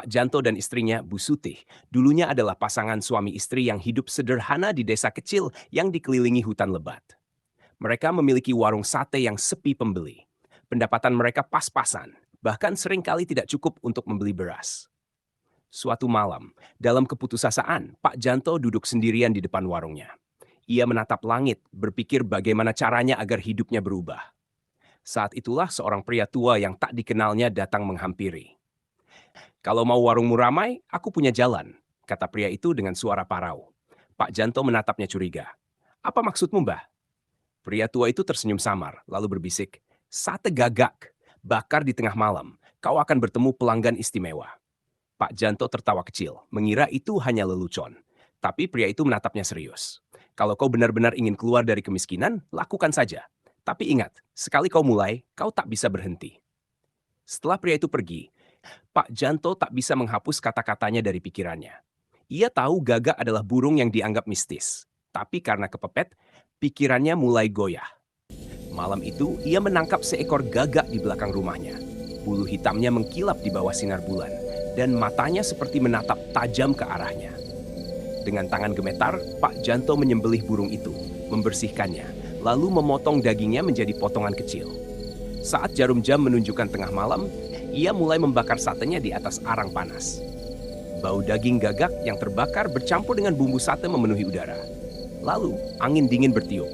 Pak Janto dan istrinya, Bu Sutih, dulunya adalah pasangan suami istri yang hidup sederhana di desa kecil yang dikelilingi hutan lebat. Mereka memiliki warung sate yang sepi pembeli. Pendapatan mereka pas-pasan, bahkan seringkali tidak cukup untuk membeli beras. Suatu malam, dalam keputusasaan, Pak Janto duduk sendirian di depan warungnya. Ia menatap langit, berpikir bagaimana caranya agar hidupnya berubah. Saat itulah seorang pria tua yang tak dikenalnya datang menghampiri. "Kalau mau warungmu ramai, aku punya jalan," kata pria itu dengan suara parau. Pak Janto menatapnya curiga. "Apa maksudmu, Mbah?" Pria tua itu tersenyum samar, lalu berbisik, "Sate gagak, bakar di tengah malam. Kau akan bertemu pelanggan istimewa." Pak Janto tertawa kecil, mengira itu hanya lelucon. Tapi pria itu menatapnya serius. "Kalau kau benar-benar ingin keluar dari kemiskinan, lakukan saja. Tapi ingat, sekali kau mulai, kau tak bisa berhenti." Setelah pria itu pergi, Pak Janto tak bisa menghapus kata-katanya dari pikirannya. Ia tahu gagak adalah burung yang dianggap mistis. Tapi karena kepepet, pikirannya mulai goyah. Malam itu, ia menangkap seekor gagak di belakang rumahnya. Bulu hitamnya mengkilap di bawah sinar bulan, dan matanya seperti menatap tajam ke arahnya. Dengan tangan gemetar, Pak Janto menyembelih burung itu, membersihkannya, lalu memotong dagingnya menjadi potongan kecil. Saat jarum jam menunjukkan tengah malam, ia mulai membakar satenya di atas arang panas. Bau daging gagak yang terbakar bercampur dengan bumbu sate memenuhi udara. Lalu, angin dingin bertiup.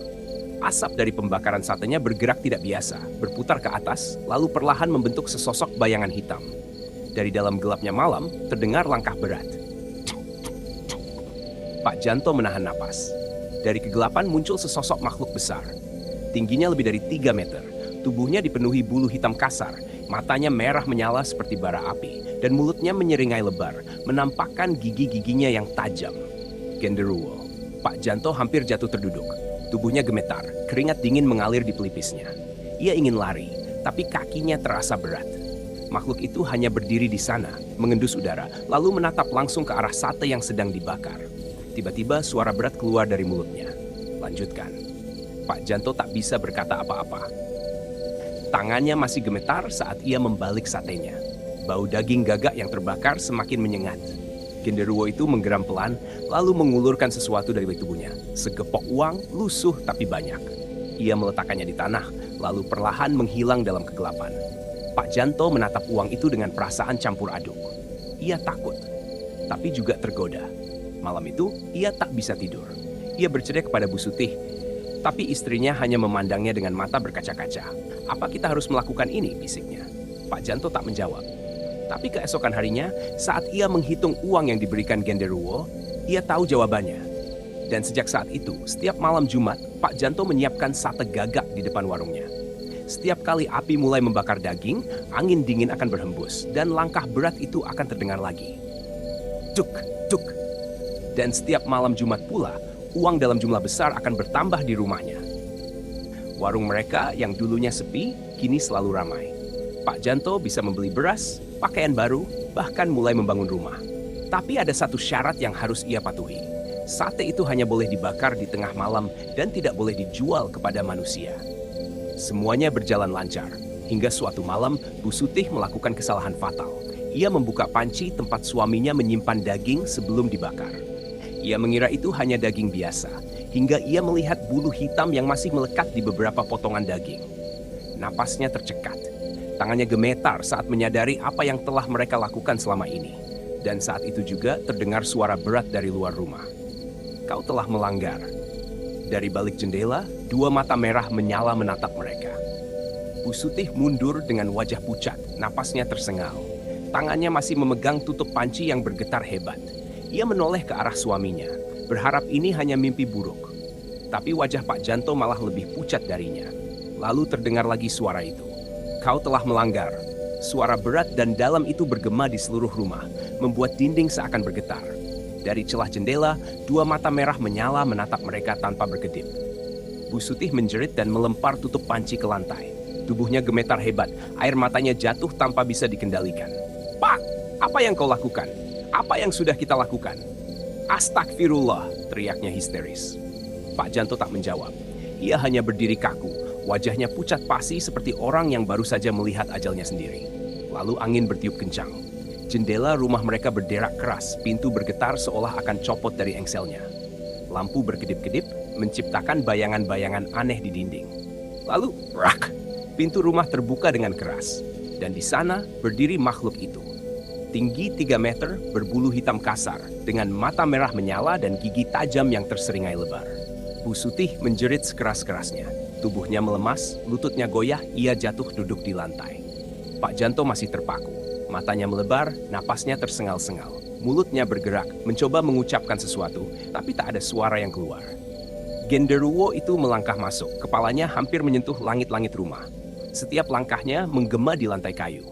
Asap dari pembakaran satenya bergerak tidak biasa, berputar ke atas, lalu perlahan membentuk sesosok bayangan hitam. Dari dalam gelapnya malam, terdengar langkah berat. Pak Janto menahan napas. Dari kegelapan muncul sesosok makhluk besar. Tingginya lebih dari 3 meter. Tubuhnya dipenuhi bulu hitam kasar, matanya merah menyala seperti bara api, dan mulutnya menyeringai lebar, menampakkan gigi-giginya yang tajam. Genderuwo. Pak Janto hampir jatuh terduduk. Tubuhnya gemetar, keringat dingin mengalir di pelipisnya. Ia ingin lari, tapi kakinya terasa berat. Makhluk itu hanya berdiri di sana, mengendus udara, lalu menatap langsung ke arah sate yang sedang dibakar. Tiba-tiba suara berat keluar dari mulutnya. "Lanjutkan." Pak Janto tak bisa berkata apa-apa. Tangannya masih gemetar saat ia membalik satenya. Bau daging gagak yang terbakar semakin menyengat. Genderuwo itu menggeram pelan, lalu mengulurkan sesuatu dari tubuhnya. Segepok uang, lusuh tapi banyak. Ia meletakkannya di tanah, lalu perlahan menghilang dalam kegelapan. Pak Janto menatap uang itu dengan perasaan campur aduk. Ia takut, tapi juga tergoda. Malam itu, ia tak bisa tidur. Ia bercerai kepada Bu Sutih, tapi istrinya hanya memandangnya dengan mata berkaca-kaca. "Apa kita harus melakukan ini?" bisiknya. Pak Janto tak menjawab. Tapi keesokan harinya, saat ia menghitung uang yang diberikan Genderuwo, ia tahu jawabannya. Dan sejak saat itu, setiap malam Jumat, Pak Janto menyiapkan sate gagak di depan warungnya. Setiap kali api mulai membakar daging, angin dingin akan berhembus, dan langkah berat itu akan terdengar lagi. Duk, duk. Dan setiap malam Jumat pula, uang dalam jumlah besar akan bertambah di rumahnya. Warung mereka yang dulunya sepi, kini selalu ramai. Pak Janto bisa membeli beras, pakaian baru, bahkan mulai membangun rumah. Tapi ada satu syarat yang harus ia patuhi. Sate itu hanya boleh dibakar di tengah malam dan tidak boleh dijual kepada manusia. Semuanya berjalan lancar, hingga suatu malam Bu Sutih melakukan kesalahan fatal. Ia membuka panci tempat suaminya menyimpan daging sebelum dibakar. Ia mengira itu hanya daging biasa, hingga ia melihat bulu hitam yang masih melekat di beberapa potongan daging. Napasnya tercekat. Tangannya gemetar saat menyadari apa yang telah mereka lakukan selama ini. Dan saat itu juga terdengar suara berat dari luar rumah. "Kau telah melanggar." Dari balik jendela, 2 mata merah menyala menatap mereka. Bu Sutih mundur dengan wajah pucat, napasnya tersengal. Tangannya masih memegang tutup panci yang bergetar hebat. Ia menoleh ke arah suaminya, berharap ini hanya mimpi buruk. Tapi wajah Pak Janto malah lebih pucat darinya. Lalu terdengar lagi suara itu. "Kau telah melanggar." Suara berat dan dalam itu bergema di seluruh rumah, membuat dinding seakan bergetar. Dari celah jendela, 2 mata merah menyala menatap mereka tanpa berkedip. Bu Sutih menjerit dan melempar tutup panci ke lantai. Tubuhnya gemetar hebat, air matanya jatuh tanpa bisa dikendalikan. "Pak, apa yang kau lakukan? Apa yang sudah kita lakukan?" "Astagfirullah," teriaknya histeris. Pak Janto tak menjawab. Ia hanya berdiri kaku. Wajahnya pucat pasi seperti orang yang baru saja melihat ajalnya sendiri. Lalu angin bertiup kencang. Jendela rumah mereka berderak keras, pintu bergetar seolah akan copot dari engselnya. Lampu berkedip-kedip, menciptakan bayangan-bayangan aneh di dinding. Lalu, rak! Pintu rumah terbuka dengan keras. Dan di sana berdiri makhluk itu. Tinggi 3 meter, berbulu hitam kasar, dengan mata merah menyala dan gigi tajam yang terseringai lebar. Bu Sutih menjerit sekeras-kerasnya. Tubuhnya melemas, lututnya goyah, ia jatuh duduk di lantai. Pak Janto masih terpaku. Matanya melebar, napasnya tersengal-sengal. Mulutnya bergerak, mencoba mengucapkan sesuatu, tapi tak ada suara yang keluar. Genderuwo itu melangkah masuk, kepalanya hampir menyentuh langit-langit rumah. Setiap langkahnya menggema di lantai kayu.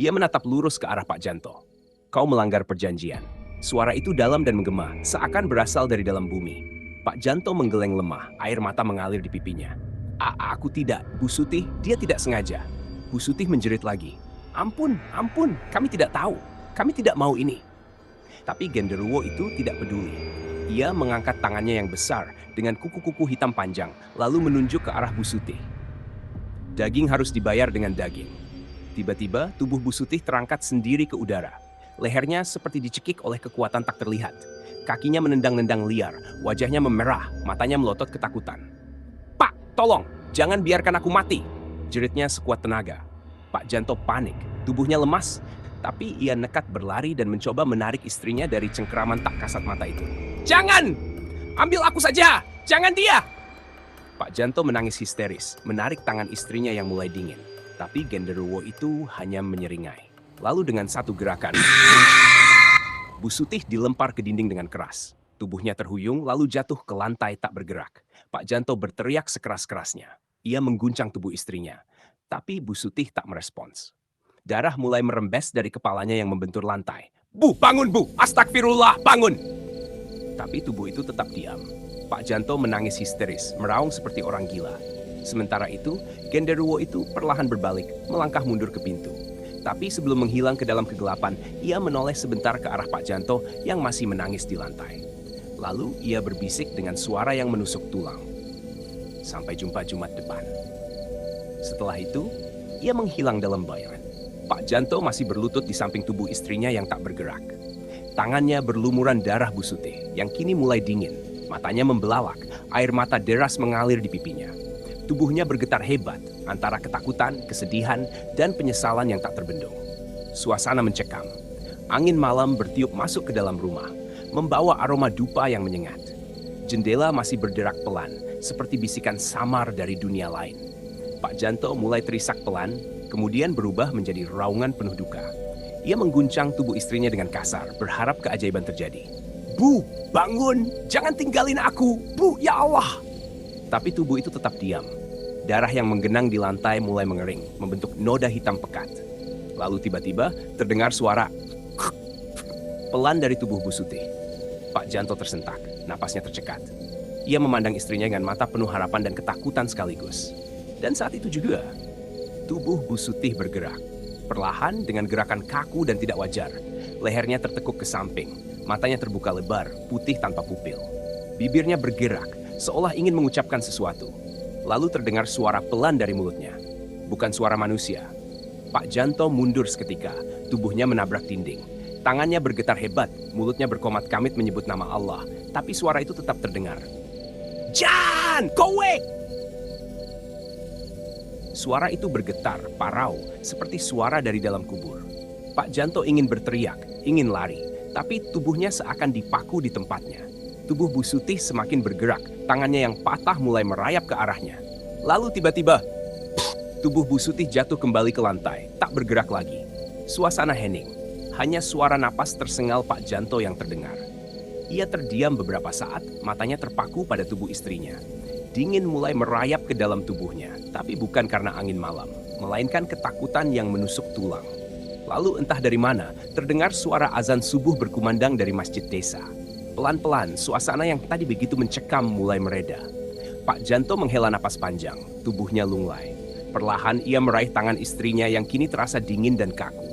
Ia menatap lurus ke arah Pak Janto. Kau melanggar perjanjian. Suara itu dalam dan menggema, seakan berasal dari dalam bumi. Pak Janto menggeleng lemah, air mata mengalir di pipinya. Aku tidak, Bu Sutih, dia tidak sengaja. Bu Sutih menjerit lagi. Ampun, ampun, kami tidak tahu. Kami tidak mau ini. Tapi Genderuwo itu tidak peduli. Ia mengangkat tangannya yang besar dengan kuku-kuku hitam panjang, lalu menunjuk ke arah Bu Sutih. Daging harus dibayar dengan daging. Tiba-tiba, tubuh Bu Sutih terangkat sendiri ke udara. Lehernya seperti dicekik oleh kekuatan tak terlihat. Kakinya menendang-nendang liar, wajahnya memerah, matanya melotot ketakutan. Pak, tolong, jangan biarkan aku mati! Jeritnya sekuat tenaga. Pak Janto panik, tubuhnya lemas, tapi ia nekat berlari dan mencoba menarik istrinya dari cengkeraman tak kasat mata itu. Jangan! Ambil aku saja! Jangan dia! Pak Janto menangis histeris, menarik tangan istrinya yang mulai dingin. Tapi Genderuwo itu hanya menyeringai. Lalu dengan satu gerakan, Bu Sutih dilempar ke dinding dengan keras. Tubuhnya terhuyung lalu jatuh ke lantai tak bergerak. Pak Janto berteriak sekeras-kerasnya. Ia mengguncang tubuh istrinya, tapi Bu Sutih tak merespons. Darah mulai merembes dari kepalanya yang membentur lantai. Bu, bangun Bu! Astagfirullah, bangun! Tapi tubuh itu tetap diam. Pak Janto menangis histeris, meraung seperti orang gila. Sementara itu, Genderuwo itu perlahan berbalik, melangkah mundur ke pintu. Tapi sebelum menghilang ke dalam kegelapan, ia menoleh sebentar ke arah Pak Janto yang masih menangis di lantai. Lalu ia berbisik dengan suara yang menusuk tulang. Sampai jumpa Jumat depan. Setelah itu, ia menghilang dalam bayangan. Pak Janto masih berlutut di samping tubuh istrinya yang tak bergerak. Tangannya berlumuran darah Bu Sutih yang kini mulai dingin. Matanya membelalak, air mata deras mengalir di pipinya. Tubuhnya bergetar hebat antara ketakutan, kesedihan, dan penyesalan yang tak terbendung. Suasana mencekam. Angin malam bertiup masuk ke dalam rumah, membawa aroma dupa yang menyengat. Jendela masih berderak pelan, seperti bisikan samar dari dunia lain. Pak Janto mulai terisak pelan, kemudian berubah menjadi raungan penuh duka. Ia mengguncang tubuh istrinya dengan kasar, berharap keajaiban terjadi. Bu, bangun! Jangan tinggalin aku! Bu, ya Allah! Tapi tubuh itu tetap diam. Darah yang menggenang di lantai mulai mengering, membentuk noda hitam pekat. Lalu tiba-tiba terdengar suara pelan dari tubuh Bu Sutih. Pak Janto tersentak, napasnya tercekat. Ia memandang istrinya dengan mata penuh harapan dan ketakutan sekaligus. Dan saat itu juga, tubuh Bu Sutih bergerak. Perlahan dengan gerakan kaku dan tidak wajar. Lehernya tertekuk ke samping, matanya terbuka lebar, putih tanpa pupil. Bibirnya bergerak, seolah ingin mengucapkan sesuatu. Lalu terdengar suara pelan dari mulutnya. Bukan suara manusia. Pak Janto mundur seketika, tubuhnya menabrak dinding. Tangannya bergetar hebat, mulutnya berkomat-kamit menyebut nama Allah. Tapi suara itu tetap terdengar. Jan, kowe! Suara itu bergetar, parau, seperti suara dari dalam kubur. Pak Janto ingin berteriak, ingin lari, tapi tubuhnya seakan dipaku di tempatnya. Tubuh Bu Sutih semakin bergerak, tangannya yang patah mulai merayap ke arahnya. Lalu tiba-tiba, tubuh Bu Sutih jatuh kembali ke lantai, tak bergerak lagi. Suasana hening, hanya suara napas tersengal Pak Janto yang terdengar. Ia terdiam beberapa saat, matanya terpaku pada tubuh istrinya. Dingin mulai merayap ke dalam tubuhnya, tapi bukan karena angin malam, melainkan ketakutan yang menusuk tulang. Lalu entah dari mana, terdengar suara azan subuh berkumandang dari masjid desa. Pelan-pelan, suasana yang tadi begitu mencekam mulai mereda. Pak Janto menghela napas panjang, tubuhnya lunglai. Perlahan ia meraih tangan istrinya yang kini terasa dingin dan kaku.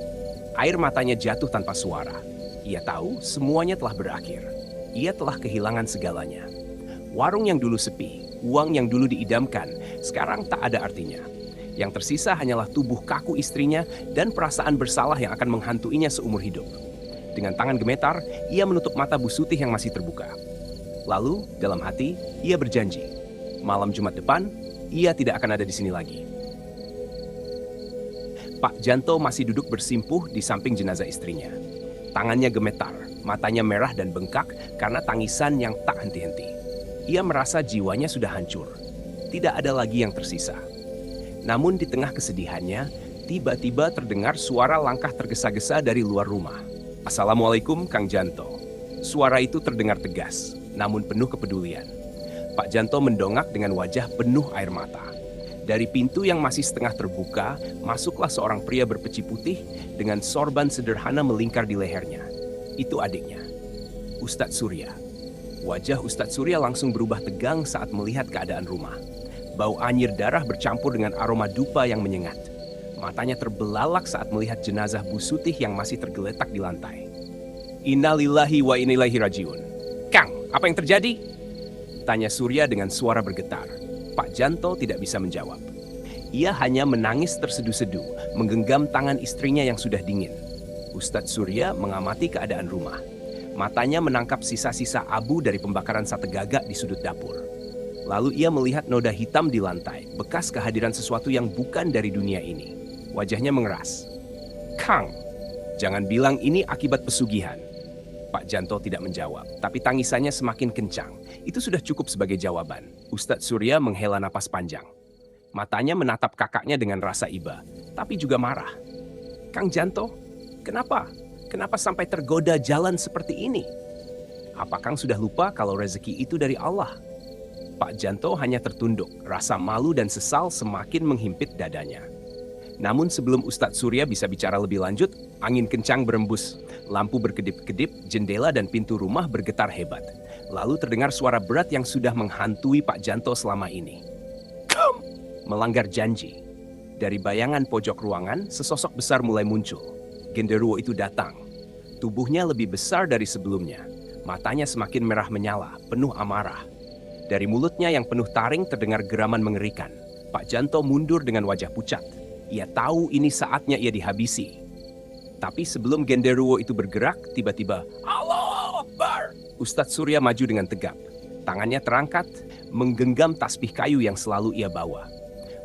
Air matanya jatuh tanpa suara. Ia tahu semuanya telah berakhir. Ia telah kehilangan segalanya. Warung yang dulu sepi, uang yang dulu diidamkan, sekarang tak ada artinya. Yang tersisa hanyalah tubuh kaku istrinya dan perasaan bersalah yang akan menghantuinya seumur hidup. Dengan tangan gemetar, ia menutup mata Bu Sutih yang masih terbuka. Lalu, dalam hati, ia berjanji, malam Jumat depan, ia tidak akan ada di sini lagi. Pak Janto masih duduk bersimpuh di samping jenazah istrinya. Tangannya gemetar, matanya merah dan bengkak karena tangisan yang tak henti-henti. Ia merasa jiwanya sudah hancur. Tidak ada lagi yang tersisa. Namun di tengah kesedihannya, tiba-tiba terdengar suara langkah tergesa-gesa dari luar rumah. "Assalamualaikum, Kang Janto." Suara itu terdengar tegas, namun penuh kepedulian. Pak Janto mendongak dengan wajah penuh air mata. Dari pintu yang masih setengah terbuka, masuklah seorang pria berpeci putih dengan sorban sederhana melingkar di lehernya. Itu adiknya, Ustadz Surya. Wajah Ustadz Surya langsung berubah tegang saat melihat keadaan rumah. Bau anyir darah bercampur dengan aroma dupa yang menyengat. Matanya terbelalak saat melihat jenazah Bu Sutih yang masih tergeletak di lantai. "Innalillahi wa inna ilaihi rajiun." "Kang, apa yang terjadi?" tanya Surya dengan suara bergetar. Pak Janto tidak bisa menjawab. Ia hanya menangis terseduh-seduh, menggenggam tangan istrinya yang sudah dingin. Ustadz Surya mengamati keadaan rumah. Matanya menangkap sisa-sisa abu dari pembakaran sate gagak di sudut dapur. Lalu ia melihat noda hitam di lantai, bekas kehadiran sesuatu yang bukan dari dunia ini. Wajahnya mengeras. "Kang, jangan bilang ini akibat pesugihan." Pak Janto tidak menjawab, tapi tangisannya semakin kencang. Itu sudah cukup sebagai jawaban. Ustadz Surya menghela napas panjang. Matanya menatap kakaknya dengan rasa iba, tapi juga marah. "Kang Janto, kenapa? Kenapa sampai tergoda jalan seperti ini? Apa Kang sudah lupa kalau rezeki itu dari Allah?" Pak Janto hanya tertunduk, rasa malu dan sesal semakin menghimpit dadanya. Namun sebelum Ustadz Surya bisa bicara lebih lanjut, angin kencang berembus, lampu berkedip-kedip, jendela dan pintu rumah bergetar hebat. Lalu terdengar suara berat yang sudah menghantui Pak Janto selama ini. "Kamu melanggar janji." Dari bayangan pojok ruangan, sesosok besar mulai muncul. Genderuwo itu datang. Tubuhnya lebih besar dari sebelumnya. Matanya semakin merah menyala, penuh amarah. Dari mulutnya yang penuh taring terdengar geraman mengerikan. Pak Janto mundur dengan wajah pucat. Ia tahu ini saatnya ia dihabisi. Tapi sebelum genderuwo itu bergerak, tiba-tiba, "Allahu Akbar!" Ustadz Surya maju dengan tegap. Tangannya terangkat, menggenggam tasbih kayu yang selalu ia bawa.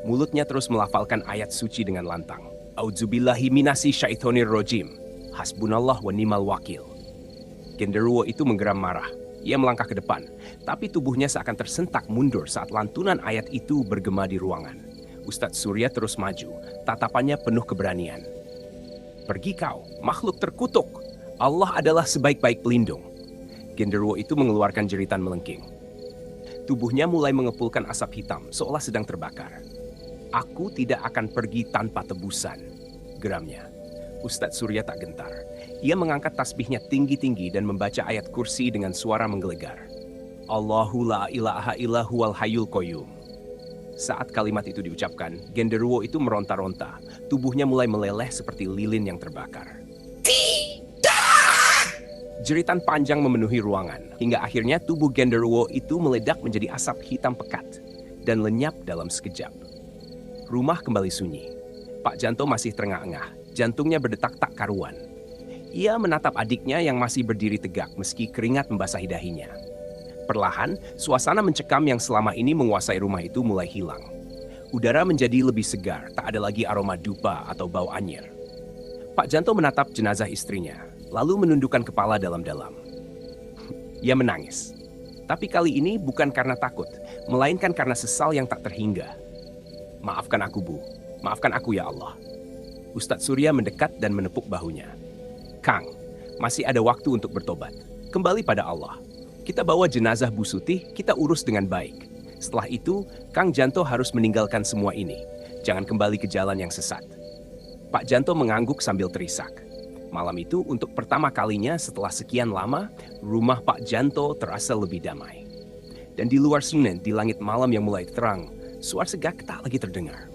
Mulutnya terus melafalkan ayat suci dengan lantang. "A'udzubillahi minasy syaithanir rajim. Hasbunallah wa ni'mal wakil." Genderuwo itu menggeram marah. Ia melangkah ke depan, tapi tubuhnya seakan tersentak mundur saat lantunan ayat itu bergema di ruangan. Ustadz Surya terus maju, tatapannya penuh keberanian. "Pergi kau, makhluk terkutuk. Allah adalah sebaik-baik pelindung." Genderuwo itu mengeluarkan jeritan melengking. Tubuhnya mulai mengepulkan asap hitam, seolah sedang terbakar. "Aku tidak akan pergi tanpa tebusan," geramnya. Ustadz Surya tak gentar. Ia mengangkat tasbihnya tinggi-tinggi dan membaca ayat kursi dengan suara menggelegar. "Allahu la ilaha illa huwal hayyul qayyum." Saat kalimat itu diucapkan, genderuwo itu meronta-ronta. Tubuhnya mulai meleleh seperti lilin yang terbakar. "Tidak!" Jeritan panjang memenuhi ruangan, hingga akhirnya tubuh genderuwo itu meledak menjadi asap hitam pekat dan lenyap dalam sekejap. Rumah kembali sunyi. Pak Janto masih terengah-engah, jantungnya berdetak tak karuan. Ia menatap adiknya yang masih berdiri tegak meski keringat membasahi dahinya. Perlahan, suasana mencekam yang selama ini menguasai rumah itu mulai hilang. Udara menjadi lebih segar, tak ada lagi aroma dupa atau bau anyir. Pak Janto menatap jenazah istrinya, lalu menundukkan kepala dalam-dalam. Ia menangis. Tapi kali ini bukan karena takut, melainkan karena sesal yang tak terhingga. "Maafkan aku, Bu. Maafkan aku, ya Allah." Ustadz Surya mendekat dan menepuk bahunya. "Kang, masih ada waktu untuk bertobat. Kembali pada Allah. Kita bawa jenazah Bu Sutih, kita urus dengan baik. Setelah itu, Kang Janto harus meninggalkan semua ini. Jangan kembali ke jalan yang sesat." Pak Janto mengangguk sambil terisak. Malam itu, untuk pertama kalinya setelah sekian lama, rumah Pak Janto terasa lebih damai. Dan di luar sana, di langit malam yang mulai terang, suara segak tak lagi terdengar.